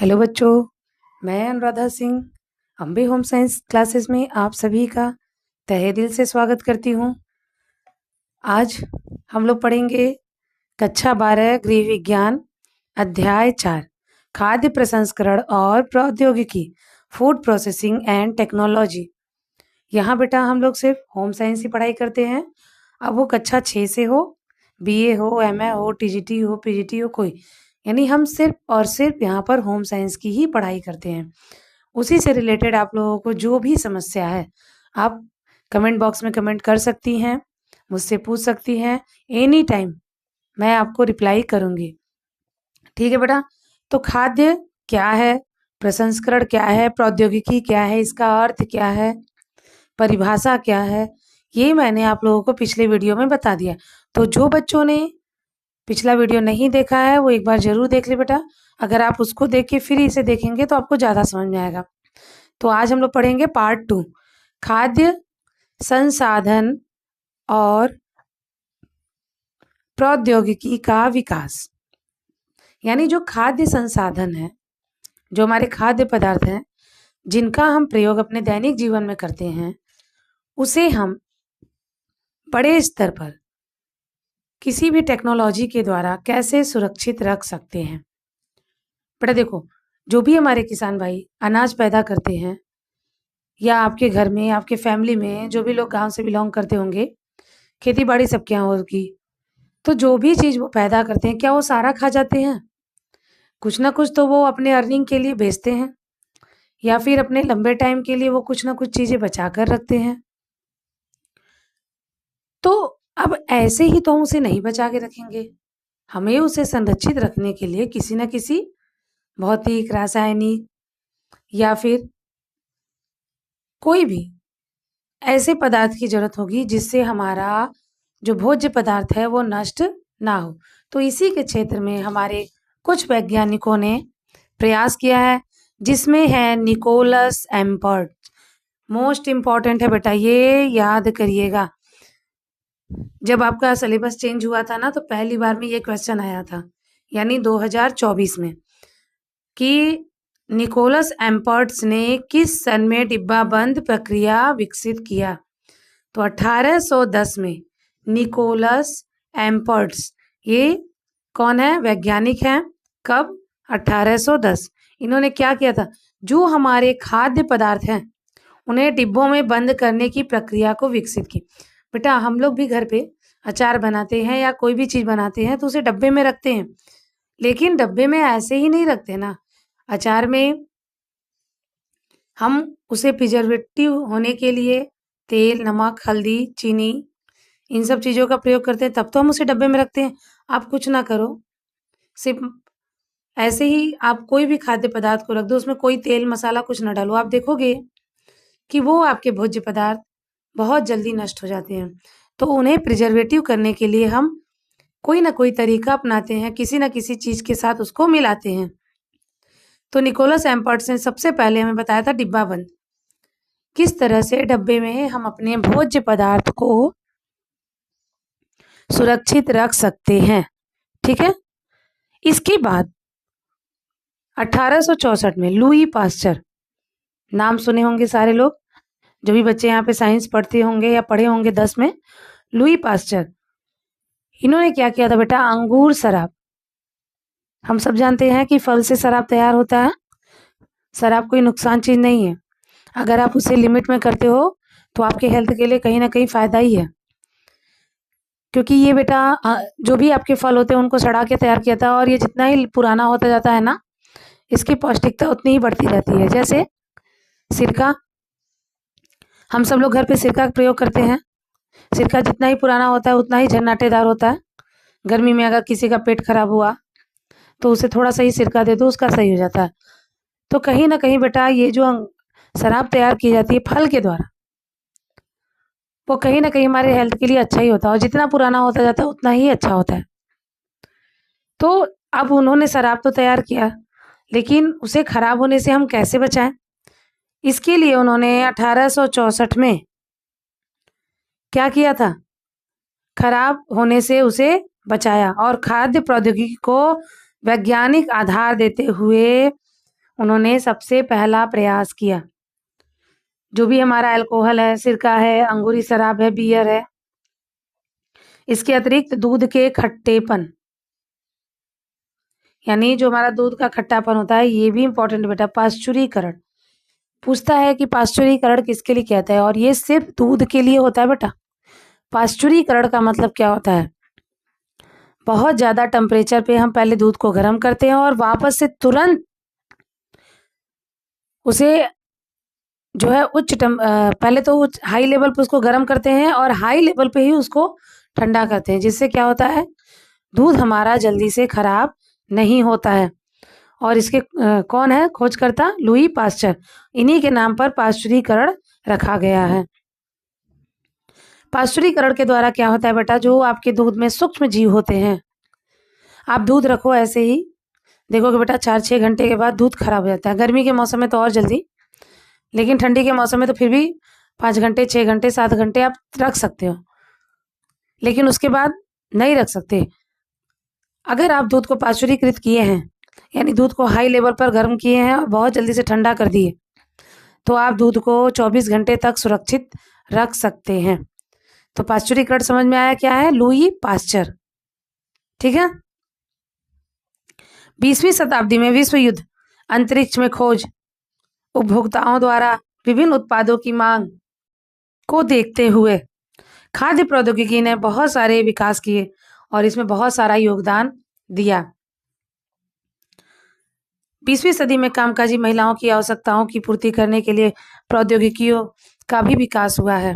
Hello बच्चों, मैं Anuradha Singh Ambe home science classes में आप सभी का तहे दिल से स्वागत करती हूँ। आज हम लोग पढ़ेंगे कक्षा 12 गृह विज्ञान अध्याय 4 खाद्य प्रसंस्करण और प्रौद्योगिकी फूड प्रोसेसिंग एंड टेक्नोलॉजी। यहाँ बेटा हम लोग सिर्फ होम साइंस ही पढ़ाई करते हैं। अब वो कक्षा 6 से हो, बीए हो, एमए हो, टीजीटी हो, पीजीटी हो, कोई, यानी हम सिर्फ और सिर्फ यहाँ पर होम साइंस की ही पढ़ाई करते हैं। उसी से रिलेटेड आप लोगों को जो भी समस्या है आप कमेंट बॉक्स में कमेंट कर सकती हैं, मुझसे पूछ सकती हैं। एनी टाइम मैं आपको रिप्लाई करूँगी। ठीक है बेटा। तो खाद्य क्या है, प्रसंस्करण क्या है, प्रौद्योगिकी क्या है, इसका अर्थ क्या है, परिभाषा क्या है, ये मैंने आप लोगों को पिछले वीडियो में बता दिया। तो जो बच्चों ने पिछला वीडियो नहीं देखा है वो एक बार जरूर देख ले बेटा। अगर आप उसको देख के फिर इसे देखेंगे तो आपको ज़्यादा समझ में आएगा। तो आज हम लोग पढ़ेंगे पार्ट 2 खाद्य संसाधन और प्रौद्योगिकी का विकास। यानी जो खाद्य संसाधन है, जो हमारे खाद्य पदार्थ हैं जिनका हम प्रयोग अपने दैनिक जीवन में करते हैं, उसे हम बड़े स्तर पर किसी भी टेक्नोलॉजी के द्वारा कैसे सुरक्षित रख सकते हैं। बेटा देखो, जो भी हमारे किसान भाई अनाज पैदा करते हैं या आपके घर में, आपके फैमिली में जो भी लोग गांव से बिलोंग करते होंगे, खेती बाड़ी सबके यहाँ होगी, तो जो भी चीज़ वो पैदा करते हैं क्या वो सारा खा जाते हैं? कुछ ना कुछ तो वो अपने अर्निंग के लिए बेचते हैं या फिर अपने लंबे टाइम के लिए वो कुछ ना कुछ चीज़ें बचा कर रखते हैं। तो अब ऐसे ही तो हम उसे नहीं बचा के रखेंगे। हमें उसे संरक्षित रखने के लिए किसी न किसी भौतिक, रासायनिक या फिर कोई भी ऐसे पदार्थ की जरूरत होगी जिससे हमारा जो भोज्य पदार्थ है वो नष्ट ना हो। तो इसी के क्षेत्र में हमारे कुछ वैज्ञानिकों ने प्रयास किया है, जिसमें है निकोलस एम्पर्ट। मोस्ट इम्पॉर्टेंट है बेटा, ये याद करिएगा। जब आपका सिलेबस चेंज हुआ था ना, तो पहली बार में ये क्वेश्चन आया था, यानी 2024 में, कि निकोलस एम्पर्ट्स ने किस सन में डिब्बाबंद प्रक्रिया विकसित किया। तो 1810 में निकोलस एम्पर्ट्स, ये कौन है? वैज्ञानिक हैं। कब? 1810। इन्होंने क्या किया था? जो हमारे खाद्य पदार्थ हैं उन्हें डिब्बों में बंद करने की प्रक्रिया को विकसित की। बेटा हम लोग भी घर पे अचार बनाते हैं या कोई भी चीज़ बनाते हैं तो उसे डब्बे में रखते हैं, लेकिन डब्बे में ऐसे ही नहीं रखते ना। अचार में हम उसे प्रिजर्वेटिव होने के लिए तेल, नमक, हल्दी, चीनी, इन सब चीज़ों का प्रयोग करते हैं, तब तो हम उसे डब्बे में रखते हैं। आप कुछ ना करो, सिर्फ ऐसे ही आप कोई भी खाद्य पदार्थ को रख दो, उसमें कोई तेल मसाला कुछ ना डालो, आप देखोगे कि वो आपके भोज्य पदार्थ बहुत जल्दी नष्ट हो जाते हैं। तो उन्हें प्रिजर्वेटिव करने के लिए हम कोई ना कोई तरीका अपनाते हैं, किसी ना किसी चीज़ के साथ उसको मिलाते हैं। तो निकोलस एम्पर्ट्स ने सबसे पहले हमें बताया था डिब्बा बंद, किस तरह से डब्बे में हम अपने भोज्य पदार्थ को सुरक्षित रख सकते हैं। ठीक है। इसके बाद 1864 में लुई पास्चर, नाम सुने होंगे सारे लोग, जो भी बच्चे यहाँ पे साइंस पढ़ते होंगे या पढ़े होंगे 10 में, लुई पास्चर, इन्होंने क्या किया था बेटा? अंगूर शराब, हम सब जानते हैं कि फल से शराब तैयार होता है। शराब कोई नुकसान चीज़ नहीं है, अगर आप उसे लिमिट में करते हो तो आपके हेल्थ के लिए कहीं ना कहीं फ़ायदा ही है। क्योंकि ये बेटा जो भी आपके फल होते हैं उनको सड़ा के तैयार किया था, और ये जितना ही पुराना होता जाता है ना, इसकी पौष्टिकता उतनी ही बढ़ती जाती है। जैसे सिरका, हम सब लोग घर पे सिरका का प्रयोग करते हैं। सिरका जितना ही पुराना होता है उतना ही झन्नाटेदार होता है। गर्मी में अगर किसी का पेट खराब हुआ तो उसे थोड़ा सा ही सिरका दे दो, उसका सही हो जाता है। तो कहीं ना कहीं बेटा ये जो शराब तैयार की जाती है फल के द्वारा, वो कहीं ना कहीं हमारे हेल्थ के लिए अच्छा ही होता है, और जितना पुराना होता जाता है उतना ही अच्छा होता है। तो अब उन्होंने शराब तो तैयार किया, लेकिन उसे खराब होने से हम कैसे बचाएं? इसके लिए उन्होंने 1864 में क्या किया था? खराब होने से उसे बचाया और खाद्य प्रौद्योगिकी को वैज्ञानिक आधार देते हुए उन्होंने सबसे पहला प्रयास किया। जो भी हमारा अल्कोहल है, सिरका है, अंगूरी शराब है, बियर है, इसके अतिरिक्त दूध के खट्टेपन, यानी जो हमारा दूध का खट्टापन होता है, ये भी इंपॉर्टेंट बेटा। पाश्चुरीकरण पूछता है कि पाश्चुरीकरण किसके लिए कहते हैं, और ये सिर्फ दूध के लिए होता है बेटा। पाश्चुरीकरण का मतलब क्या होता है? बहुत ज्यादा टेम्परेचर पे हम पहले दूध को गर्म करते हैं और वापस से तुरंत उसे जो है पहले तो हाई लेवल पे उसको गर्म करते हैं और हाई लेवल पे ही उसको ठंडा करते हैं, जिससे क्या होता है, दूध हमारा जल्दी से खराब नहीं होता है। और इसके कौन है खोजकर्ता? Louis Pasteur. इन्हीं के नाम पर पाश्चुरीकरण रखा गया है। पाश्चुरीकरण के द्वारा क्या होता है बेटा, जो आपके दूध में सूक्ष्म जीव होते हैं, आप दूध रखो ऐसे ही, देखोगे बेटा 4-6 घंटे के बाद दूध खराब हो जाता है। गर्मी के मौसम में तो और जल्दी, लेकिन ठंडी के मौसम में तो फिर भी 5 घंटे, 6 घंटे, 7 घंटे आप रख सकते हो, लेकिन उसके बाद नहीं रख सकते। अगर आप दूध को पाश्चुरीकृत किए हैं, यानी दूध को हाई लेवल पर गर्म किए हैं और बहुत जल्दी से ठंडा कर दिए, तो आप दूध को 24 घंटे तक सुरक्षित रख सकते हैं। तो पाश्चुरीकरण समझ में आया क्या है? Louis Pasteur. ठीक है। 20वीं शताब्दी में विश्व युद्ध, अंतरिक्ष में खोज, उपभोक्ताओं द्वारा विभिन्न उत्पादों की मांग को देखते हुए खाद्य प्रौद्योगिकी ने बहुत सारे विकास किए और इसमें बहुत सारा योगदान दिया। 20वीं सदी में कामकाजी महिलाओं की आवश्यकताओं की पूर्ति करने के लिए प्रौद्योगिकियों का भी विकास हुआ है।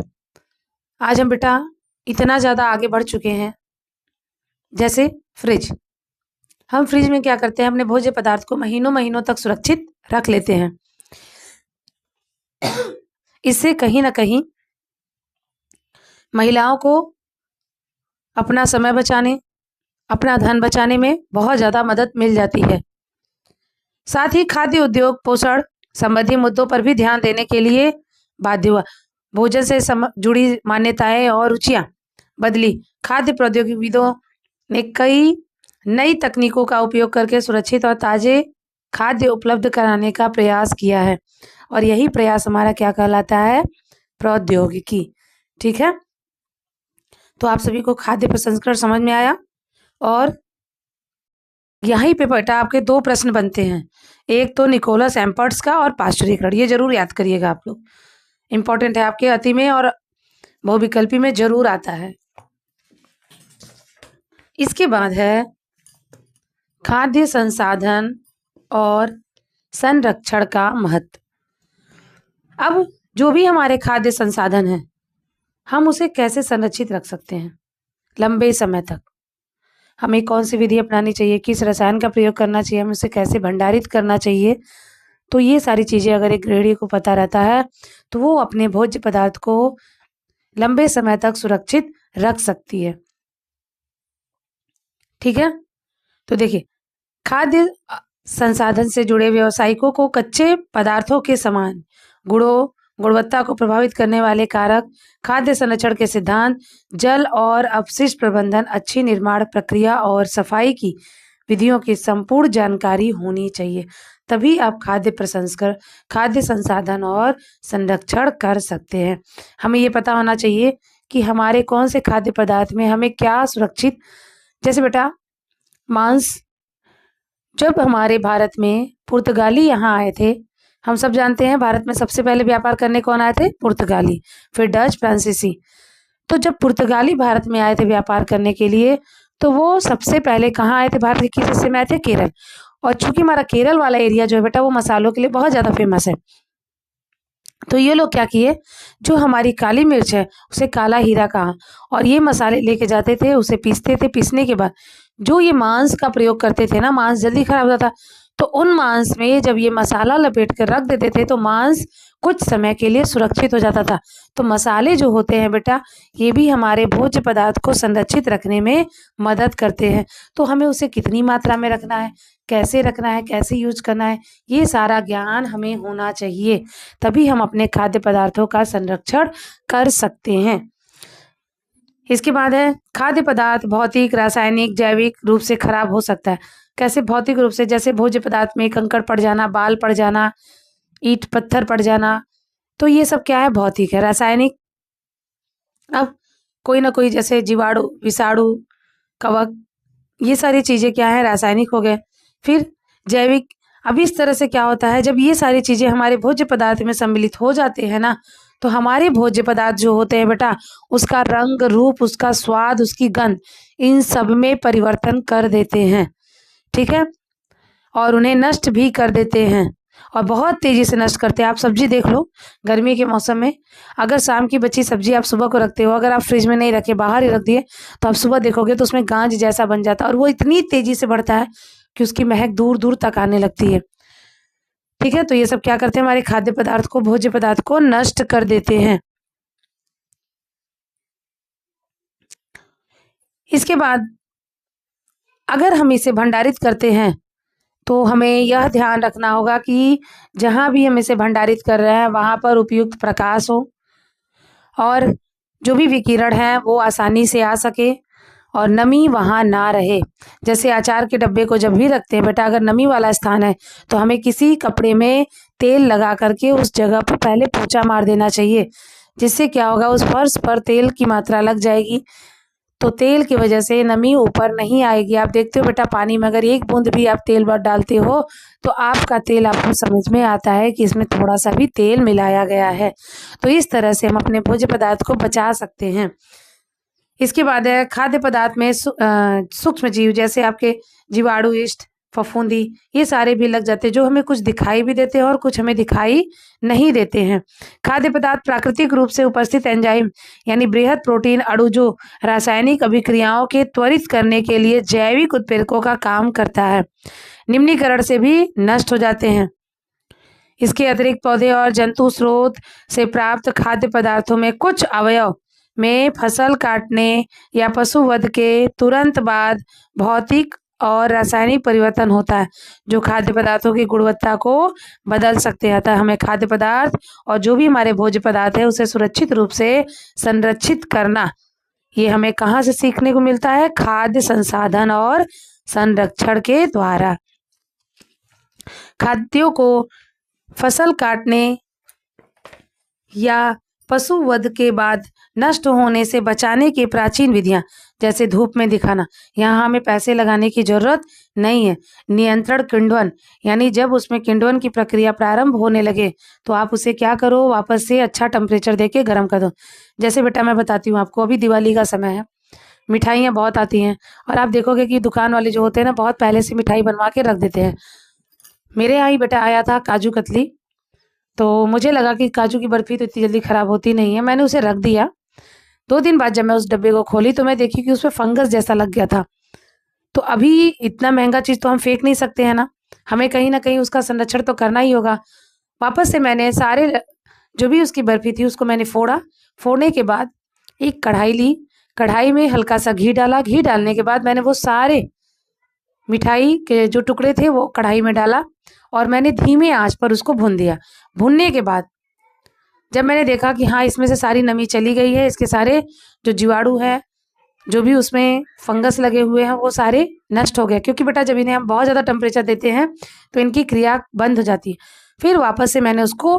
आज हम बेटा इतना ज़्यादा आगे बढ़ चुके हैं, जैसे फ्रिज। हम फ्रिज में क्या करते हैं, अपने भोज्य पदार्थ को महीनों महीनों तक सुरक्षित रख लेते हैं। इससे कहीं ना कहीं महिलाओं को अपना समय बचाने, अपना धन बचाने में बहुत ज़्यादा मदद मिल जाती है। साथ ही खाद्य उद्योग पोषण संबंधी मुद्दों पर भी ध्यान देने के लिए बाध्य हुआ। भोजन से जुड़ी मान्यताएं और रुचियां बदली। खाद्य प्रौद्योगिकियों ने कई नई तकनीकों का उपयोग करके सुरक्षित और ताजे खाद्य उपलब्ध कराने का प्रयास किया है, और यही प्रयास हमारा क्या कहलाता है? प्रौद्योगिकी। ठीक है। तो आप सभी को खाद्य प्रसंस्करण समझ में आया, और यहीं पे बेटा आपके 2 प्रश्न बनते हैं, एक तो निकोलस एम्पर्ट्स का और पाश्चुरीकरण। ये जरूर याद करिएगा आप लोग, इंपॉर्टेंट है आपके अति में और बहुविकल्पी में जरूर आता है। इसके बाद है खाद्य संसाधन और संरक्षण का महत्व। अब जो भी हमारे खाद्य संसाधन हैं, हम उसे कैसे संरक्षित रख सकते हैं लंबे समय तक? हमें कौन सी विधि अपनानी चाहिए, किस रसायन का प्रयोग करना चाहिए, हमें उसे कैसे भंडारित करना चाहिए? तो ये सारी चीज़ें अगर एक गृहिणी को पता रहता है, तो वो अपने भोज्य पदार्थ को लंबे समय तक सुरक्षित रख सकती है। ठीक है। तो देखिए, खाद्य संसाधन से जुड़े व्यावसायिकों को कच्चे पदार्थों के समान गुणवत्ता को प्रभावित करने वाले कारक, खाद्य संरक्षण के सिद्धांत, जल और अपशिष्ट प्रबंधन, अच्छी निर्माण प्रक्रिया और सफाई की विधियों की संपूर्ण जानकारी होनी चाहिए। तभी आप खाद्य प्रसंस्करण, खाद्य संसाधन और संरक्षण कर सकते हैं। हमें ये पता होना चाहिए कि हमारे कौन से खाद्य पदार्थ में हमें क्या सुरक्षित, जैसे बेटा मांस। जब हमारे भारत में पुर्तगाली यहाँ आए थे, हम सब जानते हैं भारत में सबसे पहले व्यापार करने कौन आए थे? पुर्तगाली, फिर डच, फ्रांसीसी। तो जब पुर्तगाली भारत में आए थे व्यापार करने के लिए, तो वो सबसे पहले कहाँ आए थे? भारत के किस हिस्से में आए थे? केरल। और चूंकि हमारा केरल वाला एरिया जो है बेटा, वो मसालों के लिए बहुत ज़्यादा फेमस है, तो ये लोग क्या किए, जो हमारी काली मिर्च है उसे काला हीरा कहा, और ये मसाले लेके जाते थे, उसे पीसते थे। पीसने के बाद जो ये मांस का प्रयोग करते थे ना, मांस जल्दी खराब हो जाता, तो उन मांस में जब ये मसाला लपेट कर रख देते थे, तो मांस कुछ समय के लिए सुरक्षित हो जाता था। तो मसाले जो होते हैं बेटा, ये भी हमारे भोज्य पदार्थ को संरक्षित रखने में मदद करते हैं। तो हमें उसे कितनी मात्रा में रखना है, कैसे रखना है, कैसे यूज करना है, ये सारा ज्ञान हमें होना चाहिए, तभी हम अपने खाद्य पदार्थों का संरक्षण कर सकते हैं। इसके बाद है खाद्य पदार्थ भौतिक, रासायनिक, जैविक रूप से खराब हो सकता है। कैसे भौतिक रूप से, जैसे भोज्य पदार्थ में कंकड़ पड़ जाना, बाल पड़ जाना, ईंट पत्थर पड़ जाना, तो ये सब क्या है, भौतिक है। रासायनिक, अब कोई ना कोई जैसे जीवाणु, विषाणु, कवक, ये सारी चीजें क्या है, रासायनिक हो गए। फिर जैविक। अब इस तरह से क्या होता है, जब ये सारी चीजें हमारे भोज्य पदार्थ में सम्मिलित हो जाते हैं ना, तो हमारे भोज्य पदार्थ जो होते हैं बेटा, उसका रंग, रूप, उसका स्वाद, उसकी गंध, इन सब में परिवर्तन कर देते हैं। ठीक है, और उन्हें नष्ट भी कर देते हैं, और बहुत तेजी से नष्ट करते हैं। आप सब्जी देख लो, गर्मी के मौसम में अगर शाम की बची सब्जी आप सुबह को रखते हो, अगर आप फ्रिज में नहीं रखे, बाहर ही रख दिए, तो आप सुबह देखोगे तो उसमें गांज जैसा बन जाता है, और वो इतनी तेजी से बढ़ता है कि उसकी महक दूर दूर तक आने लगती है। ठीक है, तो ये सब क्या करते हैं, हमारे खाद्य पदार्थ को, भोज्य पदार्थ को नष्ट कर देते हैं। इसके बाद अगर हम इसे भंडारित करते हैं, तो हमें यह ध्यान रखना होगा कि जहाँ भी हम इसे भंडारित कर रहे हैं वहाँ पर उपयुक्त प्रकाश हो, और जो भी विकिरण है वो आसानी से आ सके, और नमी वहाँ ना रहे। जैसे अचार के डब्बे को जब भी रखते हैं बेटा, अगर नमी वाला स्थान है तो हमें किसी कपड़े में तेल लगा करके उस जगह पर पहले पोंछा मार देना चाहिए, जिससे क्या होगा, उस फर्श पर तेल की मात्रा लग जाएगी, तो तेल की वजह से नमी ऊपर नहीं आएगी। आप देखते हो बेटा, पानी में अगर एक बूंद भी आप तेल डालते हो तो आपका तेल आपको समझ में आता है कि इसमें थोड़ा सा भी तेल मिलाया गया है। तो इस तरह से हम अपने भोज्य पदार्थ को बचा सकते हैं। इसके बाद है खाद्य पदार्थ में सूक्ष्म जीव, जैसे आपके जीवाणु, यीस्ट, फफूंदी, ये सारे भी लग जाते हैं, जो हमें कुछ दिखाई भी देते हैं और कुछ हमें दिखाई नहीं देते हैं। खाद्य पदार्थ प्राकृतिक रूप से उपस्थित एंजाइम यानी बृहद प्रोटीन अणु, जो रासायनिक अभिक्रियाओं के त्वरित करने के लिए जैविक उत्प्रेरकों का काम करता है, निम्नीकरण से भी नष्ट हो जाते हैं। इसके अतिरिक्त पौधे और जंतु स्रोत से प्राप्त खाद्य पदार्थों में कुछ अवयव में फसल काटने या पशु वध के तुरंत बाद भौतिक और रासायनिक परिवर्तन होता है, जो खाद्य पदार्थों की गुणवत्ता को बदल सकते हैं। अतः हमें खाद्य पदार्थ और जो भी हमारे भोज्य पदार्थ है उसे सुरक्षित रूप से संरक्षित करना, ये हमें कहाँ से सीखने को मिलता है, खाद्य संसाधन और संरक्षण के द्वारा। खाद्यों को फसल काटने या पशु वध के बाद नष्ट होने से बचाने की प्राचीन विधियां, जैसे धूप में दिखाना, यहाँ हमें पैसे लगाने की जरूरत नहीं है। नियंत्रण किण्वन, यानी जब उसमें किण्वन की प्रक्रिया प्रारंभ होने लगे तो आप उसे क्या करो, वापस से अच्छा टेम्परेचर देके गर्म कर दो। जैसे बेटा मैं बताती हूँ आपको, अभी दिवाली का समय है, मिठाइयाँ बहुत आती हैं, और आप देखोगे कि दुकान वाले जो होते हैं ना, बहुत पहले से मिठाई बनवा के रख देते हैं। मेरे यहाँ ही बेटा आया था काजू कतली, तो मुझे लगा कि काजू की बर्फी तो इतनी जल्दी खराब होती नहीं है, मैंने उसे रख दिया। 2 दिन बाद जब मैं उस डब्बे को खोली तो मैं देखी कि उसमें फंगस जैसा लग गया था। तो अभी इतना महंगा चीज़ तो हम फेंक नहीं सकते हैं ना, हमें कहीं ना कहीं उसका संरक्षण तो करना ही होगा। वापस से मैंने सारे जो भी उसकी बर्फी थी उसको मैंने फोड़ा। फोड़ने के बाद एक कढ़ाई ली, कढ़ाई में हल्का सा घी डाला, घी डालने के बाद मैंने वो सारे मिठाई के जो टुकड़े थे वो कढ़ाई में डाला, और मैंने धीमे आंच पर उसको भून दिया। भूनने के बाद जब मैंने देखा कि हाँ इसमें से सारी नमी चली गई है, इसके सारे जो जीवाणु है, जो भी उसमें फंगस लगे हुए हैं, वो सारे नष्ट हो गए। क्योंकि बेटा जब इन्हें हम बहुत ज़्यादा टेम्परेचर देते हैं तो इनकी क्रिया बंद हो जाती है। फिर वापस से मैंने उसको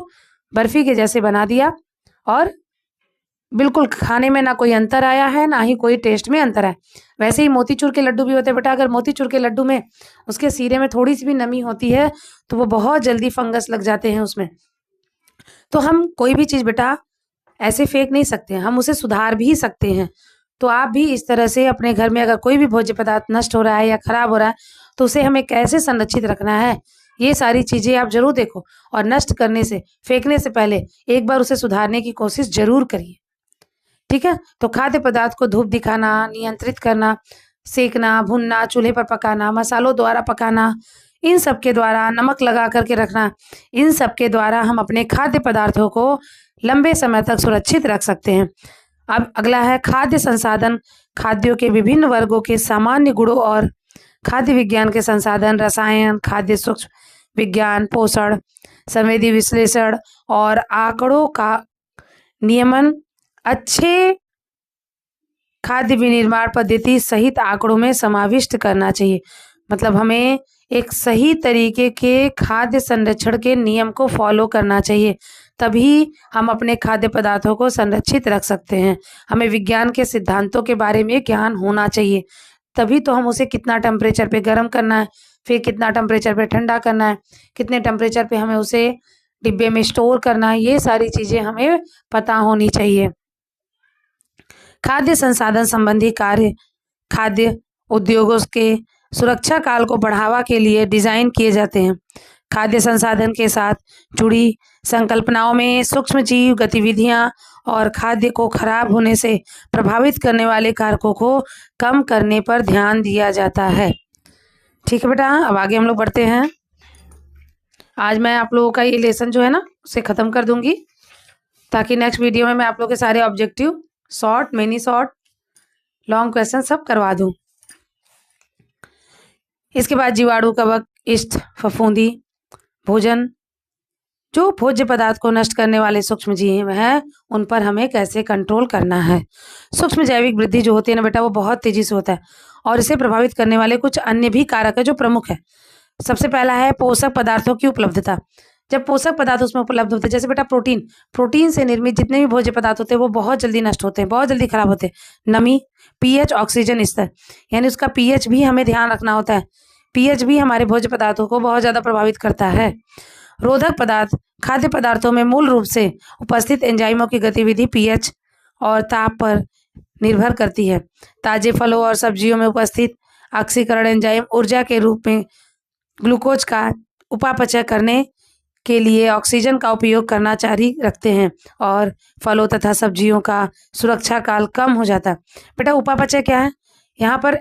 बर्फ़ी के जैसे बना दिया, और बिल्कुल खाने में ना कोई अंतर आया है, ना ही कोई टेस्ट में अंतर है। वैसे ही मोतीचूर के लड्डू भी होते हैं बेटा, अगर मोतीचूर के लड्डू में उसके सीरे में थोड़ी सी भी नमी होती है तो वो बहुत जल्दी फंगस लग जाते हैं उसमें। तो हम कोई भी चीज़ बेटा ऐसे फेंक नहीं सकते हैं, हम उसे सुधार भी सकते हैं। तो आप भी इस तरह से अपने घर में अगर कोई भी भोज्य पदार्थ नष्ट हो रहा है या खराब हो रहा है तो उसे हमें कैसे संरक्षित रखना है, ये सारी चीज़ें आप जरूर देखो, और नष्ट करने से, फेंकने से पहले एक बार उसे सुधारने की कोशिश जरूर करिए। ठीक है, तो खाद्य पदार्थ को धूप दिखाना, नियंत्रित करना, सेकना, भुनना, चूल्हे पर पकाना, मसालों द्वारा पकाना, इन सब के द्वारा, नमक लगा करके रखना, इन सब के द्वारा हम अपने खाद्य पदार्थों को लंबे समय तक सुरक्षित रख सकते हैं। अब अगला है खाद्य संसाधन। खाद्यों के विभिन्न वर्गों के सामान्य गुणों और खाद्य विज्ञान के संसाधन, रसायन, खाद्य सूक्ष्म विज्ञान, पोषण, संवेदी विश्लेषण और आंकड़ों का नियमन अच्छे खाद्य विनिर्माण पद्धति सहित आंकड़ों में समाविष्ट करना चाहिए। मतलब हमें एक सही तरीके के खाद्य संरक्षण के नियम को फॉलो करना चाहिए, तभी हम अपने खाद्य पदार्थों को संरक्षित रख सकते हैं। हमें विज्ञान के सिद्धांतों के बारे में ज्ञान होना चाहिए, तभी तो हम उसे कितना टेम्परेचर पे गर्म करना है, फिर कितना टेम्परेचर पे ठंडा करना है, कितने टेम्परेचर पे हमें उसे डिब्बे में स्टोर करना है, ये सारी चीज़ें हमें पता होनी चाहिए। खाद्य संसाधन संबंधी कार्य खाद्य उद्योगों के सुरक्षा काल को बढ़ावा के लिए डिजाइन किए जाते हैं। खाद्य संसाधन के साथ जुड़ी संकल्पनाओं में सूक्ष्म जीव गतिविधियां और खाद्य को खराब होने से प्रभावित करने वाले कारकों को कम करने पर ध्यान दिया जाता है। ठीक है बेटा, अब आगे हम लोग बढ़ते हैं। आज मैं आप लोगों का ये लेसन जो है ना उसे ख़त्म कर दूंगी, ताकि नेक्स्ट वीडियो में मैं आप लोगों के सारे objective, short, mini short, long question सब करवा दूं। इसके बाद जीवाणु, कवक, इष्ट, फफूंदी, भोजन, जो भोज्य पदार्थ को नष्ट करने वाले सूक्ष्म जीव हैं, उन पर हमें कैसे कंट्रोल करना है। सूक्ष्म जैविक वृद्धि जो होती है ना बेटा, वो बहुत तेजी से होता है और इसे प्रभावित करने वाले कुछ अन्य भी कारक है जो प्रमुख है। सबसे पहला है पोषक पदार्थों की उपलब्धता। जब पोषक पदार्थ उसमें उपलब्ध होते हैं, जैसे बेटा प्रोटीन से निर्मित जितने भी भोज्य पदार्थ होते हैं वो बहुत जल्दी नष्ट होते हैं, बहुत जल्दी खराब होते हैं। नमी, पीएच, ऑक्सीजन स्तर, यानी उसका पीएच भी हमें ध्यान रखना होता है। पीएच भी हमारे भोज्य पदार्थों को बहुत ज़्यादा प्रभावित करता है। रोधक पदार्थ, खाद्य पदार्थों में मूल रूप से उपस्थित एंजाइमों की गतिविधि पीएच और ताप पर निर्भर करती है। ताजे फलों और सब्जियों में उपस्थित ऑक्सीकरण एंजाइम ऊर्जा के रूप में ग्लूकोज का उपापचय करने के लिए ऑक्सीजन का उपयोग करना जारी रखते हैं और फलों तथा सब्जियों का सुरक्षा काल कम हो जाता है। बेटा उपापचय क्या है? यहाँ पर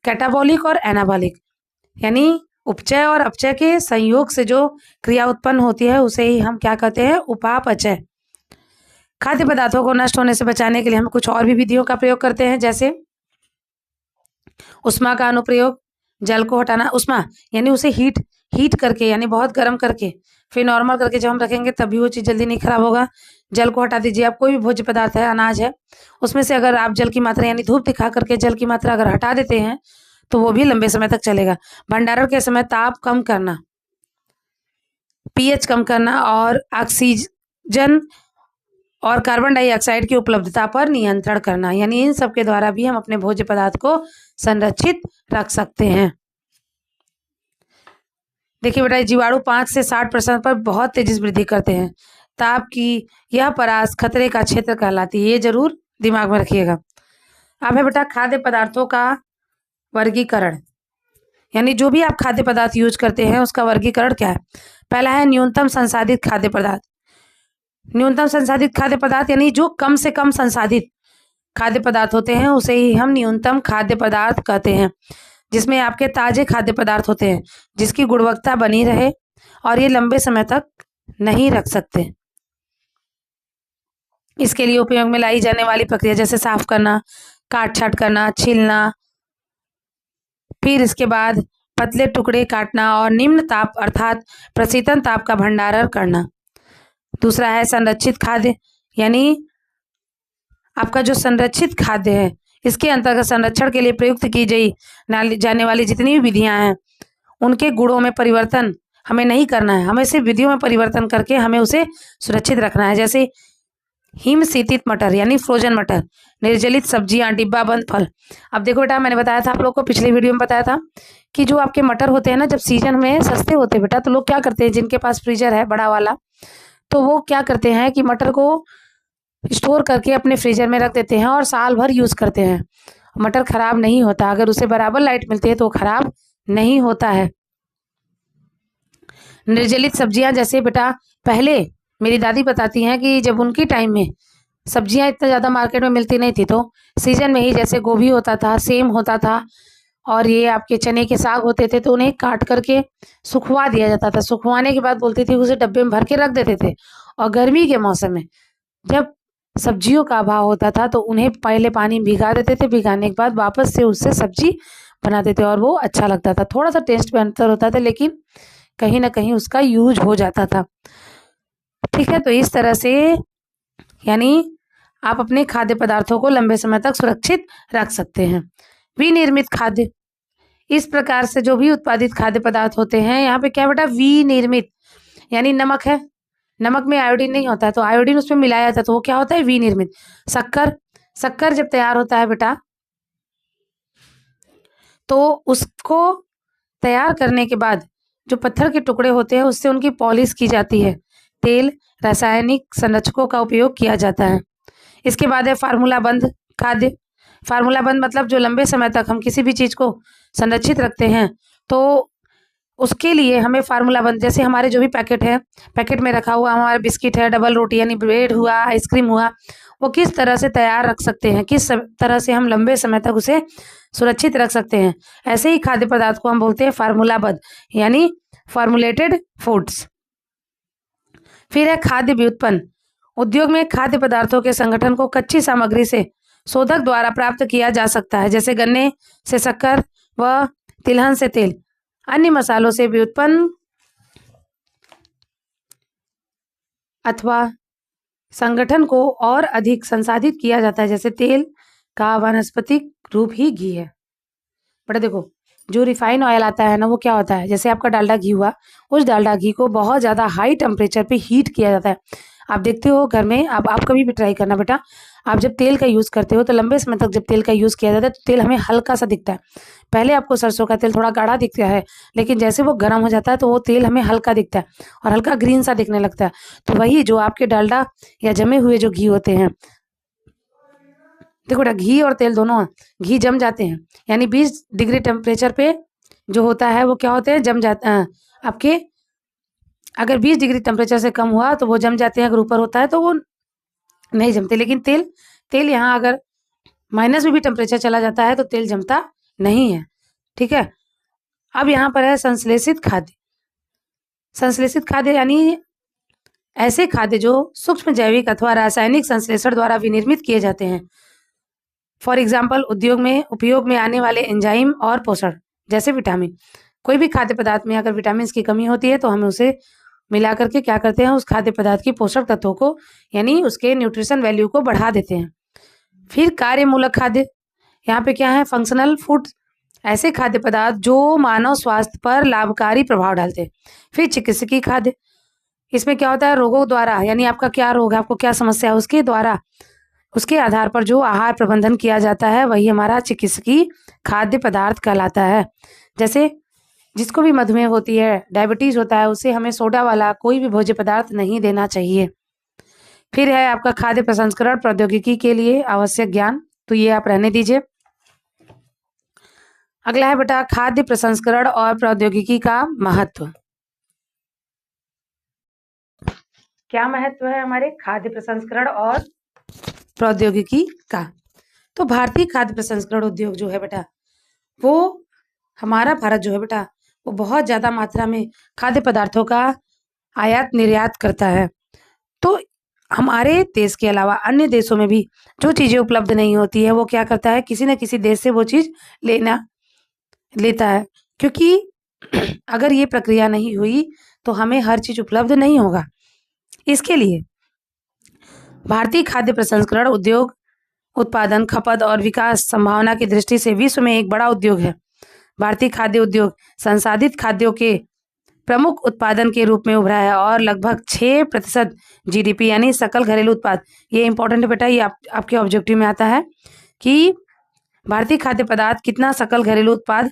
कैटाबॉलिक और एनाबॉलिक, यानी उपचय और अपचय के संयोग से जो क्रिया उत्पन्न होती है उसे ही हम क्या कहते हैं? उपापचय। खाद्य पदार्थों को नष्ट होने से बचाने के लिए हम कुछ और भी विधियों का प्रयोग करते हैं, जैसे उष्मा का अनुप्रयोग, जल को हटाना। उष्मा यानी उसे हीट करके, यानी बहुत गर्म करके, फिर नॉर्मल करके जब हम रखेंगे तभी वो चीज़ जल्दी नहीं खराब होगा। जल को हटा दीजिए। आप कोई भी भोज्य पदार्थ है, अनाज है, उसमें से अगर आप जल की मात्रा यानी धूप दिखा करके जल की मात्रा अगर हटा देते हैं तो वो भी लंबे समय तक चलेगा। भंडारण के समय ताप कम करना, पीएच कम करना और ऑक्सीजन और कार्बन डाइऑक्साइड की उपलब्धता पर नियंत्रण करना, यानी इन सब के द्वारा भी हम अपने भोज्य पदार्थ को संरक्षित रख सकते हैं। देखिए बेटा, जीवाणु 5 से 60% पर बहुत तेजी से वृद्धि करते हैं। ताप की यह परास खतरे का क्षेत्र कहलाती है, ये जरूर दिमाग में रखिएगा। अब है बेटा खाद्य पदार्थों का वर्गीकरण, यानी जो भी आप खाद्य पदार्थ यूज करते हैं उसका वर्गीकरण क्या है। पहला है न्यूनतम संसाधित खाद्य पदार्थ। न्यूनतम संसाधित खाद्य पदार्थ यानी जो कम से कम संसाधित खाद्य पदार्थ होते हैं उसे ही हम न्यूनतम खाद्य पदार्थ कहते हैं, जिसमें आपके ताजे खाद्य पदार्थ होते हैं जिसकी गुणवत्ता बनी रहे और ये लंबे समय तक नहीं रख सकते। इसके लिए उपयोग में लाई जाने वाली प्रक्रिया जैसे साफ करना, काट छाट करना, छीलना, फिर इसके बाद पतले टुकड़े काटना और निम्न ताप अर्थात प्रशीतन ताप का भंडारण करना। दूसरा है संरक्षित खाद्य, यानी आपका जो संरक्षित खाद्य है इसके अंतर्गत संरक्षण के लिए प्रयुक्त की जाने वाली जितनी भी विधियां हैं उनके गुणों में परिवर्तन हमें नहीं करना है, हमें सिर्फ विधियों में परिवर्तन करके हमें उसे सुरक्षित रखना है। जैसे हिम शीतित मटर यानी फ्रोजन मटर, निर्जलित सब्जियां, डिब्बा बंद फल। अब देखो बेटा, मैंने बताया था आप लोग को, पिछले वीडियो में बताया था कि जो आपके मटर होते हैं ना, जब सीजन में सस्ते होते हैं बेटा, तो लोग क्या करते हैं, जिनके पास फ्रीजर है बड़ा वाला, तो वो क्या करते हैं कि मटर को स्टोर करके अपने फ्रीजर में रख देते हैं और साल भर यूज करते हैं। मटर खराब नहीं होता, अगर उसे बराबर लाइट मिलती है तो खराब नहीं होता है। निर्जलित सब्जियां, जैसे बेटा पहले मेरी दादी बताती हैं कि जब उनकी टाइम में सब्जियां इतना ज़्यादा मार्केट में मिलती नहीं थी, तो सीजन में ही जैसे गोभी होता था, सेम होता था और ये आपके चने के साग होते थे, तो उन्हें काट करके सुखवा दिया जाता था। सुखवाने के बाद बोलती थी उसे डब्बे में भर के रख देते थे, और गर्मी के मौसम में जब सब्जियों का अभाव होता था तो उन्हें पहले पानी में भिगा देते थे, भिगाने के बाद वापस से उससे सब्जी बनाते थे और वो अच्छा लगता था। थोड़ा सा टेस्ट में अंतर होता था, लेकिन कहीं ना कहीं उसका यूज हो जाता था। ठीक है, तो इस तरह से यानी आप अपने खाद्य पदार्थों को लंबे समय तक सुरक्षित रख सकते हैं। विनिर्मित खाद्य, इस प्रकार से जो भी उत्पादित खाद्य पदार्थ होते हैं, यहाँ पे क्या बेटा, विनिर्मित, यानी नमक है, नमक में आयोडीन नहीं होता है तो आयोडीन उसमें मिलाया जाता है तो वो क्या होता है, विनिर्मित। शक्कर, शक्कर जब तैयार होता है बेटा तो उसको तैयार करने के बाद जो पत्थर के टुकड़े होते हैं उससे उनकी पॉलिश की जाती है। तेल, रासायनिक संरक्षकों का उपयोग किया जाता है। इसके बाद है फार्मूला बंद खाद्य। फार्मूला बंद मतलब जो लंबे समय तक हम किसी भी चीज को संरक्षित रखते हैं तो उसके लिए हमें फार्मूला बंद, जैसे हमारे जो भी पैकेट है, पैकेट में रखा हुआ हमारा बिस्किट है, डबल रोटी यानी ब्रेड हुआ, आइसक्रीम हुआ, वो किस तरह से तैयार रख सकते हैं, किस तरह से हम लंबे समय तक उसे सुरक्षित रख सकते हैं, ऐसे ही खाद्य पदार्थ को हम बोलते हैं फार्मूला बंद यानी फॉर्मुलेटेड फूड्स। फिर है खाद्य व्युत्पन्न। उद्योग में खाद्य पदार्थों के संगठन को कच्ची सामग्री से शोधक द्वारा प्राप्त किया जा सकता है, जैसे गन्ने से शक्कर व तिलहन से तेल। अन्य मसालों से व्युत्पन्न अथवा संगठन को और अधिक संसाधित किया जाता है, जैसे तेल का वानस्पतिक रूप ही घी है। बड़ा देखो, जो रिफाइन ऑयल आता है ना, वो क्या होता है, जैसे आपका डालडा घी हुआ, उस डालडा घी को बहुत ज़्यादा हाई टेम्परेचर पे हीट किया जाता है। आप देखते हो घर में, आप कभी भी ट्राई करना बेटा, आप जब तेल का यूज़ करते हो तो लंबे समय तक जब तेल का यूज़ किया जाता है तो तेल हमें हल्का सा दिखता है। पहले आपको सरसों का तेल थोड़ा गाढ़ा दिखता है, लेकिन जैसे वो गर्म हो जाता है तो वो तेल हमें हल्का दिखता है और हल्का ग्रीन सा दिखने लगता है। तो वही जो आपके डालडा या जमे हुए जो घी होते हैं, देखो बेटा, घी और तेल दोनों, घी जम जाते हैं यानी 20 डिग्री टेम्परेचर पे जो होता है वो क्या होते हैं, जम जाते हैं आपके। अगर 20 डिग्री टेम्परेचर से कम हुआ तो वो जम जाते हैं, अगर ऊपर होता है तो वो नहीं जमते। लेकिन तेल, तेल यहाँ अगर माइनस में भी टेम्परेचर चला जाता है तो तेल जमता नहीं है, ठीक है। अब यहाँ पर है संश्लेषित खाद्य। संश्लेषित खाद्य यानी ऐसे खाद्य जो सूक्ष्म जैविक अथवा रासायनिक संश्लेषण द्वारा विनिर्मित किए जाते हैं। फॉर एग्जाम्पल, उद्योग में उपयोग में आने वाले एंजाइम और पोषण, जैसे विटामिन। कोई भी खाद्य पदार्थ में अगर विटामिन की कमी होती है तो हम उसे मिला करके क्या करते हैं, उस खाद्य पदार्थ की पोषक तत्वों को यानी उसके न्यूट्रिशन वैल्यू को बढ़ा देते हैं। फिर कार्यमूलक खाद्य, यहाँ पे क्या है, फंक्शनल फूड, ऐसे खाद्य पदार्थ जो मानव स्वास्थ्य पर लाभकारी प्रभाव डालते हैं। फिर चिकित्सकीय खाद्य, इसमें क्या होता है, रोगों द्वारा यानी आपका क्या रोग है, आपको क्या समस्या है, उसके द्वारा, उसके आधार पर जो आहार प्रबंधन किया जाता है वही हमारा चिकित्सकीय खाद्य पदार्थ कहलाता है। जैसे जिसको भी मधुमेह होती है, डायबिटीज होता है, उसे हमें सोडा वाला कोई भी भोज्य पदार्थ नहीं देना चाहिए। फिर है आपका खाद्य प्रसंस्करण प्रौद्योगिकी के लिए आवश्यक ज्ञान, तो ये आप रहने दीजिए। अगला है बेटा खाद्य प्रसंस्करण और प्रौद्योगिकी का महत्व। क्या महत्व है हमारे खाद्य प्रसंस्करण और प्रौद्योगिकी का? तो भारतीय खाद्य प्रसंस्करण उद्योग जो है बेटा, वो हमारा भारत जो है बेटा, वो बहुत ज्यादा मात्रा में खाद्य पदार्थों का आयात निर्यात करता है। तो हमारे देश के अलावा अन्य देशों में भी जो चीजें उपलब्ध नहीं होती है वो क्या करता है, किसी न किसी देश से वो चीज लेता है, क्योंकि अगर ये प्रक्रिया नहीं हुई तो हमें हर चीज उपलब्ध नहीं होगा। इसके लिए भारतीय खाद्य प्रसंस्करण उद्योग उत्पादन, खपत और विकास संभावना की दृष्टि से विश्व में एक बड़ा उद्योग है। भारतीय खाद्य उद्योग संसाधित खाद्यों के प्रमुख उत्पादन के रूप में उभरा है और लगभग 6% जीडीपी यानी सकल घरेलू उत्पाद, ये इंपॉर्टेंट है बेटा, ये आपके ऑब्जेक्टिव में आता है कि भारतीय खाद्य पदार्थ कितना सकल घरेलू उत्पाद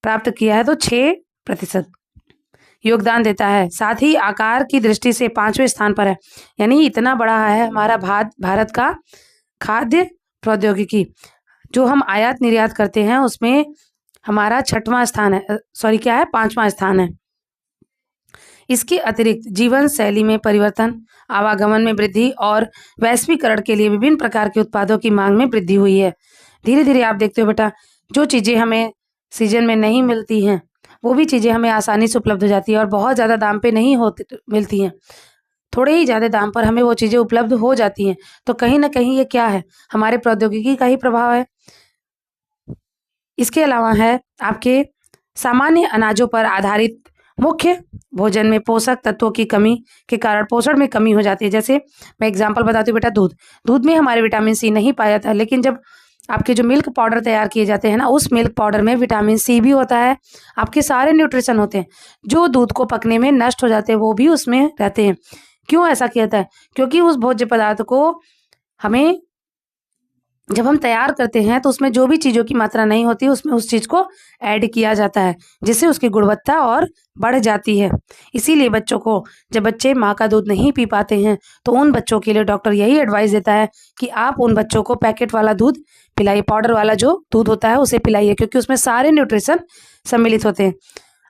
प्राप्त किया है, तो 6% योगदान देता है। साथ ही आकार की दृष्टि से 5वें स्थान पर है, यानी इतना बड़ा है हमारा भारत का खाद्य प्रौद्योगिकी। जो हम आयात निर्यात करते हैं उसमें हमारा 6वां स्थान है, सॉरी क्या है, 5वां स्थान है। इसके अतिरिक्त जीवन शैली में परिवर्तन, आवागमन में वृद्धि और वैश्वीकरण के लिए विभिन्न प्रकार के उत्पादों की मांग में वृद्धि हुई है। धीरे धीरे आप देखते हो बेटा, जो चीजें हमें सीजन में नहीं मिलती हैं वो भी चीजें हमें आसानी से उपलब्ध हो जाती है और बहुत ज्यादा दाम पे नहीं मिलती हैं, थोड़े ही ज्यादा दाम पर हमें वो चीजें उपलब्ध हो जाती हैं। तो कहीं ना कहीं ये क्या है, हमारे प्रौद्योगिकी का ही प्रभाव है। इसके अलावा है आपके सामान्य अनाजों पर आधारित मुख्य भोजन में पोषक तत्वों की कमी के कारण पोषण में कमी हो जाती है। जैसे मैं एग्जांपल बताती हूँ बेटा, दूध में हमारे विटामिन सी नहीं पाया था, लेकिन जब आपके जो मिल्क पाउडर तैयार किए जाते हैं ना, उस मिल्क पाउडर में विटामिन सी भी होता है, आपके सारे न्यूट्रिशन होते हैं जो दूध को पकने में नष्ट हो जाते हैं, वो भी उसमें रहते हैं। क्यों ऐसा किया जाता है? क्योंकि उस भोज्य पदार्थ को हमें जब हम तैयार करते हैं तो उसमें जो भी चीज़ों की मात्रा नहीं होती उसमें उस चीज़ को ऐड किया जाता है, जिससे उसकी गुणवत्ता और बढ़ जाती है। इसीलिए बच्चों को, जब बच्चे माँ का दूध नहीं पी पाते हैं तो उन बच्चों के लिए डॉक्टर यही एडवाइस देता है कि आप उन बच्चों को पैकेट वाला दूध पिलाइए, पाउडर वाला जो दूध होता है उसे पिलाइए, क्योंकि उसमें सारे न्यूट्रिशन सम्मिलित होते हैं।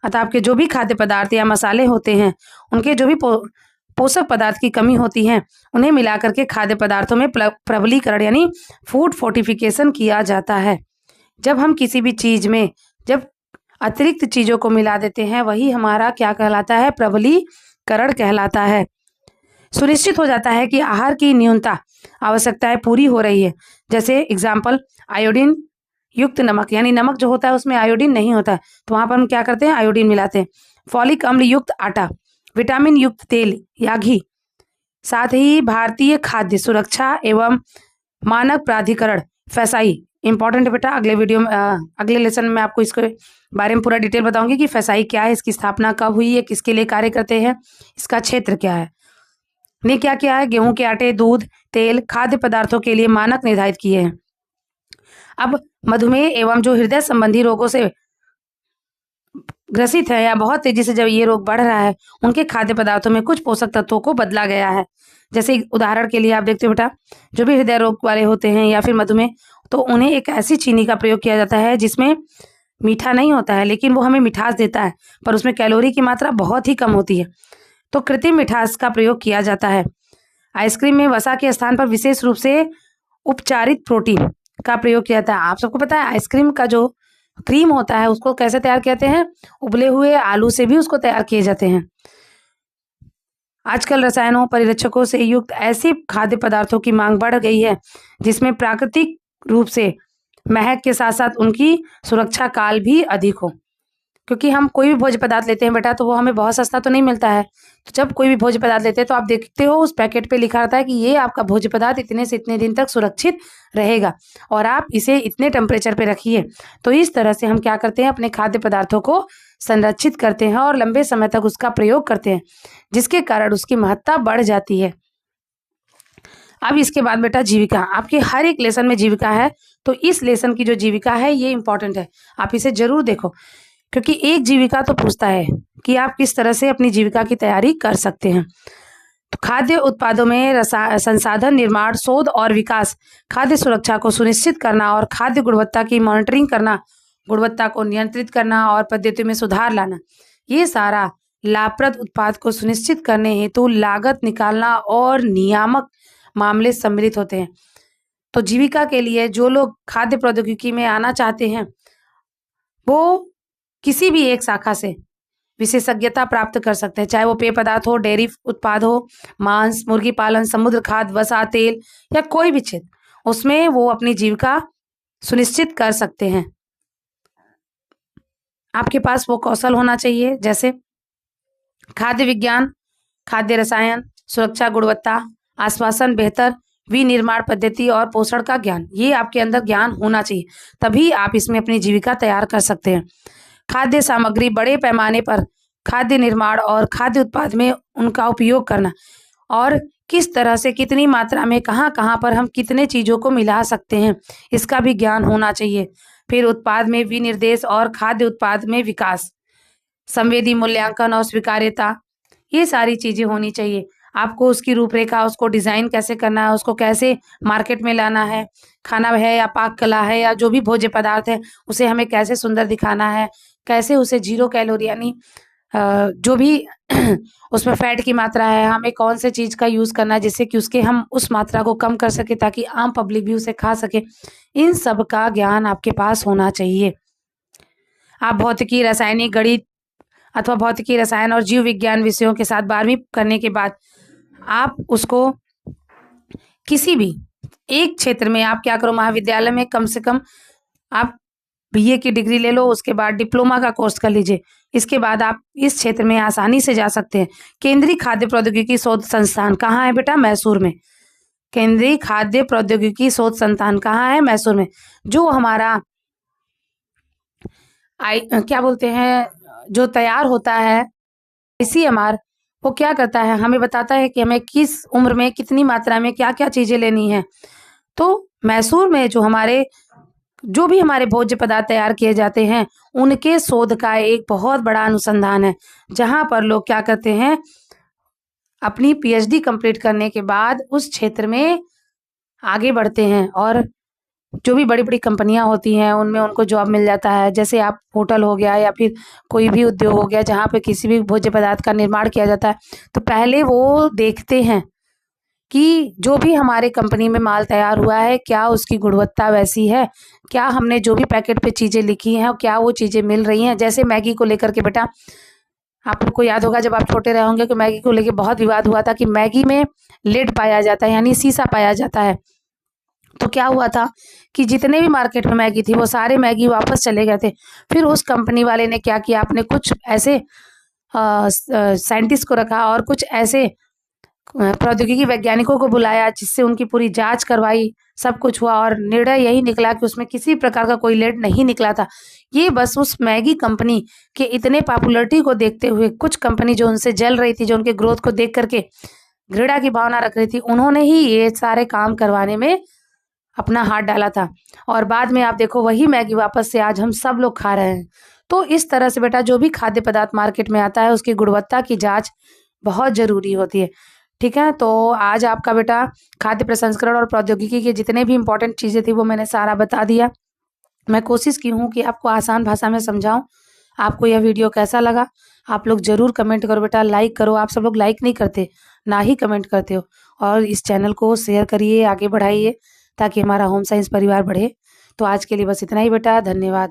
अतः आपके जो भी खाद्य पदार्थ या मसाले होते हैं, उनके जो भी पोषक पदार्थ की कमी होती है, उन्हें मिलाकर के खाद्य पदार्थों में प्रबलीकरण यानी फूड फोर्टिफिकेशन किया जाता है। जब हम किसी भी चीज में जब अतिरिक्त चीजों को मिला देते हैं, वही हमारा क्या कहलाता है? प्रबलीकरण कहलाता है। सुनिश्चित हो जाता है कि आहार की न्यूनता आवश्यकताएं पूरी हो रही है। जैसे एग्जाम्पल, आयोडीन युक्त नमक, यानी नमक जो होता है उसमें आयोडीन नहीं होता है, तो वहां पर हम क्या करते हैं? आयोडीन मिलाते हैं। फॉलिक अम्ल युक्त आटा, विटामिन युक्त तेल या घी, साथ ही भारतीय खाद्य सुरक्षा एवं मानक प्राधिकरण फैसाई, इंपॉर्टेंट है बेटा, अगले वीडियो में अगले लेसन में आपको इसके बारे में पूरा डिटेल बताऊंगी कि फैसाई क्या है, इसकी स्थापना कब हुई है, किसके लिए कार्य करते हैं, इसका क्षेत्र क्या है। ने क्या किया है? गेहूं के आटे, दूध, तेल, खाद्य पदार्थों के लिए मानक निर्धारित किए हैं। अब मधुमेह एवं जो हृदय संबंधी रोगों से ग्रसित है या बहुत तेजी से जब ये रोग बढ़ रहा है, उनके खाद्य पदार्थों में कुछ पोषक तत्वों को बदला गया है। जैसे उदाहरण के लिए आप देखते हो बेटा, जो भी हृदय रोग वाले होते हैं या फिर मधुमेह, तो उन्हें एक ऐसी चीनी का प्रयोग किया जाता है जिसमें मीठा नहीं होता है, लेकिन वो हमें मिठास देता है, पर उसमें कैलोरी की मात्रा बहुत ही कम होती है, तो कृत्रिम मिठास का प्रयोग किया जाता है। आइसक्रीम में वसा के स्थान पर विशेष रूप से उपचारित प्रोटीन का प्रयोग किया जाता है। आप सबको पता है आइसक्रीम का जो क्रीम होता है उसको कैसे तैयार किए जाते हैं? उबले हुए आलू से भी उसको तैयार किए जाते हैं। आजकल रसायनों, परिरक्षकों से युक्त ऐसे खाद्य पदार्थों की मांग बढ़ गई है जिसमें प्राकृतिक रूप से महक के साथ साथ उनकी सुरक्षा काल भी अधिक हो। क्योंकि हम कोई भी भोज्य पदार्थ लेते हैं बेटा, तो वो हमें बहुत सस्ता तो नहीं मिलता है। तो जब कोई भी भोज्य पदार्थ लेते हैं तो आप देखते हो उस पैकेट पे लिखा रहता है कि ये आपका भोज्य पदार्थ इतने से इतने दिन तक सुरक्षित रहेगा और आप इसे इतने टेम्परेचर पे रखिए। तो इस तरह से हम क्या करते हैं? अपने खाद्य पदार्थों को संरक्षित करते हैं और लंबे समय तक उसका प्रयोग करते हैं, जिसके कारण उसकी महत्ता बढ़ जाती है। अब इसके बाद बेटा जीविका, आपके हर एक लेसन में जीविका है, तो इस लेसन की जो जीविका है ये इंपॉर्टेंट है, आप इसे जरूर देखो, क्योंकि एक जीविका तो पूछता है कि आप किस तरह से अपनी जीविका की तैयारी कर सकते हैं। तो खाद्य उत्पादों में संसाधन निर्माण, शोध और विकास, खाद्य सुरक्षा को सुनिश्चित करना और खाद्य गुणवत्ता की मॉनिटरिंग करना, गुणवत्ता को नियंत्रित करना और पद्धतियों में सुधार लाना, ये सारा लाभप्रद उत्पाद को सुनिश्चित करने हेतु लागत निकालना और नियामक मामले सम्मिलित होते हैं। तो जीविका के लिए जो लोग खाद्य प्रौद्योगिकी में आना चाहते हैं वो किसी भी एक शाखा से विशेषज्ञता प्राप्त कर सकते हैं, चाहे वो पेय पदार्थ हो, डेयरी उत्पाद हो, मांस, मुर्गी पालन, समुद्र खाद्य, वसा, तेल या कोई भी क्षेत्र, उसमें वो अपनी जीविका सुनिश्चित कर सकते हैं। आपके पास वो कौशल होना चाहिए, जैसे खाद्य विज्ञान, खाद्य रसायन, सुरक्षा, गुणवत्ता, आश्वासन, बेहतर विनिर्माण पद्धति और पोषण का ज्ञान, ये आपके अंदर ज्ञान होना चाहिए, तभी आप इसमें अपनी जीविका तैयार कर सकते हैं। खाद्य सामग्री, बड़े पैमाने पर खाद्य निर्माण और खाद्य उत्पाद में उनका उपयोग करना और किस तरह से, कितनी मात्रा में, कहाँ कहाँ पर हम कितने चीज़ों को मिला सकते हैं, इसका भी ज्ञान होना चाहिए। फिर उत्पाद में विनिर्देश और खाद्य उत्पाद में विकास, संवेदी मूल्यांकन और स्वीकार्यता, ये सारी चीज़ें होनी चाहिए। आपको उसकी रूपरेखा, उसको डिज़ाइन कैसे करना है, उसको कैसे मार्केट में लाना है, खाना है या पाक कला है या जो भी भोज्य पदार्थ है उसे हमें कैसे सुंदर दिखाना है, कैसे उसे 0 कैलोरी यानी जो भी उसमें फैट की मात्रा है, हमें कौन से चीज़ का यूज़ करना है जिससे कि उसके हम उस मात्रा को कम कर सके ताकि आम पब्लिक भी उसे खा सके, इन सब का ज्ञान आपके पास होना चाहिए। आप भौतिकी, रासायनिक, गणित अथवा भौतिकी, रसायन और जीव विज्ञान विषयों के साथ 12वीं करने के बाद आप उसको किसी भी एक क्षेत्र में आप क्या करो, महाविद्यालय में कम से कम आप बीए की डिग्री ले लो, उसके बाद डिप्लोमा का कोर्स कर लीजिए, इसके बाद आप इस क्षेत्र में आसानी से जा सकते हैं। केंद्रीय खाद्य प्रौद्योगिकी शोध संस्थान कहाँ है बेटा? मैसूर में। केंद्रीय खाद्य प्रौद्योगिकी शोध संस्थान कहाँ है? मैसूर में। जो हमारा क्या बोलते हैं, जो तैयार होता है ICMR, वो क्या करता है, हमें बताता है कि हमें किस उम्र में कितनी मात्रा में क्या क्या चीज़ें लेनी है। तो मैसूर में जो भी हमारे भोज्य पदार्थ तैयार किए जाते हैं, उनके शोध का एक बहुत बड़ा अनुसंधान है, जहाँ पर लोग क्या करते हैं, अपनी PhD कंप्लीट करने के बाद उस क्षेत्र में आगे बढ़ते हैं और जो भी बड़ी-बड़ी कंपनियाँ होती हैं, उनमें उनको जॉब मिल जाता है। जैसे आप होटल हो गया या फिर कोई भी उद्योग हो गया, जहाँ पे किसी भी भोज्य पदार्थ का निर्माण किया जाता है, तो पहले वो देखते हैं कि जो भी हमारे कंपनी में माल तैयार हुआ है, क्या उसकी गुणवत्ता वैसी है? क्या हमने जो भी पैकेट पे चीज़ें लिखी हैं, क्या वो चीज़ें मिल रही हैं? जैसे मैगी को लेकर के बेटा, आप लोग को याद होगा जब आप छोटे रहे होंगे कि मैगी को लेके बहुत विवाद हुआ था कि मैगी में लेड पाया जाता है, यानी सीसा पाया जाता है। तो क्या हुआ था कि जितने भी मार्केट में मैगी थी, वो सारे मैगी वापस चले गए थे। फिर उस कंपनी वाले ने क्या किया, आपने कुछ ऐसे साइंटिस्ट को रखा और कुछ ऐसे प्रौद्योगिकी वैज्ञानिकों को बुलाया, जिससे उनकी पूरी जांच करवाई, सब कुछ हुआ और निर्णय यही निकला कि उसमें किसी प्रकार का कोई लेड नहीं निकला था। ये बस उस मैगी कंपनी के इतने पॉपुलैरिटी को देखते हुए, कुछ कंपनी जो उनसे जल रही थी, जो उनके ग्रोथ को देख करके घृणा की भावना रख रही थी, उन्होंने ही ये सारे काम करवाने में अपना हाथ डाला था और बाद में आप देखो वही मैगी वापस से आज हम सब लोग खा रहे हैं। तो इस तरह से बेटा, जो भी खाद्य पदार्थ मार्केट में आता है, उसकी गुणवत्ता की जांच बहुत ज़रूरी होती है। ठीक है, तो आज आपका बेटा खाद्य प्रसंस्करण और प्रौद्योगिकी के जितने भी इम्पोर्टेंट चीज़ें थी, वो मैंने सारा बता दिया। मैं कोशिश की हूँ कि आपको आसान भाषा में समझाऊँ। आपको यह वीडियो कैसा लगा, आप लोग ज़रूर कमेंट करो बेटा, लाइक करो। आप सब लोग लाइक नहीं करते, ना ही कमेंट करते हो। और इस चैनल को शेयर करिए, आगे बढ़ाइए, ताकि हमारा होम साइंस परिवार बढ़े। तो आज के लिए बस इतना ही बेटा, धन्यवाद।